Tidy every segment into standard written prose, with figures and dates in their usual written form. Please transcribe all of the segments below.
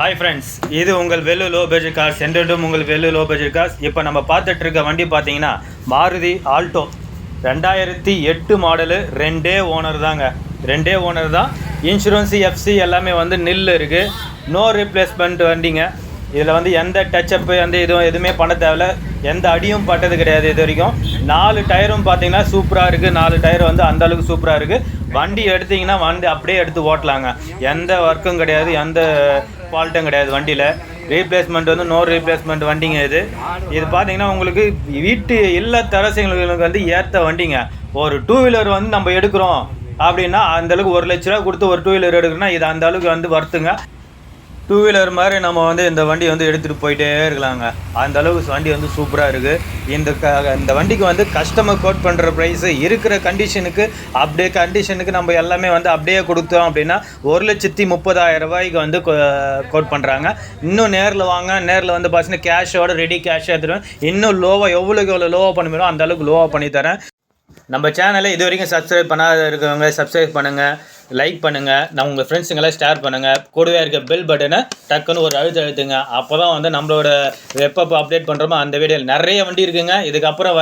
Hi friends, இது உங்கள் வெல்லு low budget cars. என்றும் உங்கள் வெல்லு லோ பட்ஜெட் கார்ஸ். இப்போ நம்ம பார்த்துட்டு இருக்க வண்டி பார்த்தீங்கன்னா மாருதி ஆல்டோ 2008 மாடலு. ரெண்டே ஓனர் தான். இன்சூரன்ஸு எஃப்சி எல்லாமே வந்து நில் இருக்குது. நோ ரீப்ளேஸ்மெண்ட் வண்டிங்க. இதில் வந்து எந்த டச்சப்பு எதுவுமே பண்ண தேவையில்ல. எந்த அடியும் பட்டது கிடையாது இது வரைக்கும். 4 டயரும் பார்த்தீங்கன்னா சூப்பராக இருக்குது. 4 டயர் வந்து அந்தளவுக்கு சூப்பராக இருக்குது. வண்டி எடுத்திங்கன்னா வண்டி அப்படியே எடுத்து ஓட்டலாங்க. எந்த ஒர்க்கும் கிடையாது, எந்த ஃபால்ட்டும் கிடையாது வண்டியில். ரீப்ளேஸ்மெண்ட் வந்து நோ ரீப்ளேஸ்மெண்ட் வண்டிங்க. இது பார்த்தீங்கன்னா உங்களுக்கு வீட்டு இல்லத்தரசிங்களுக்கு வந்து ஏற்ற வண்டிங்க. ஒரு 2 வீலர் வந்து நம்ம எடுக்கிறோம் அப்படின்னா அந்தளவுக்கு 1 லட்ச ரூபா கொடுத்து ஒரு 2 வீலர் எடுக்கணும்னா இது அந்த அளவுக்கு வந்து வருத்துங்க. 2 வீலர் மாதிரி நம்ம வந்து இந்த வண்டி வந்து எடுத்துகிட்டு போயிட்டே இருக்கலாங்க. அந்த அளவுக்கு வண்டி வந்து சூப்பராக இருக்குது. இந்த வண்டிக்கு வந்து கஸ்டமர் கோட் பண்ணுற ப்ரைஸு இருக்கிற கண்டிஷனுக்கு நம்ம எல்லாமே வந்து அப்படியே கொடுத்தோம் அப்படின்னா 1,30,000 ரூபாய்க்கு வந்து கோட் பண்ணுறாங்க. இன்னும் நேரில் வாங்க. நேரில் வந்து பார்த்தீங்கன்னா கேஷோட ரெடி கேஷ் எடுத்துருவேன். இன்னும் எவ்வளோக்கு எவ்வளோ லோவாக பண்ணுமோ அந்த அளவுக்கு லோவாக பண்ணித்தரேன். நம்ம சேனலை இது வரைக்கும் சப்ஸ்கிரைப் பண்ணாத இருக்கவங்க சப்ஸ்கிரைப் பண்ணுங்கள், லைக் பண்ணுங்கள், நம்ம உங்கள் ஃப்ரெண்ட்ஸுங்களாம் ஷேர் பண்ணுங்கள். கூடவே இருக்க பெல் பட்டனை டக்குன்னு ஒரு அழுத்துங்க. அப்போ தான் வந்து நம்மளோட எப்போ அப்டேட் பண்ணுறோமோ அந்த வீடியோவில் நிறைய வண்டி இருக்குங்க. இதுக்கப்புறம்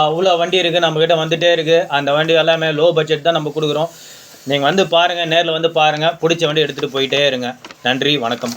அவ்வளோ வண்டி இருக்குது, நம்மக்கிட்ட வந்துகிட்டே இருக்குது. அந்த வண்டி எல்லாமே லோ பட்ஜெட் தான் நம்ம கொடுக்குறோம். நீங்கள் வந்து பாருங்கள், நேரில் வந்து பாருங்கள். பிடிச்ச வண்டி எடுத்துகிட்டு போயிட்டே இருங்க. நன்றி, வணக்கம்.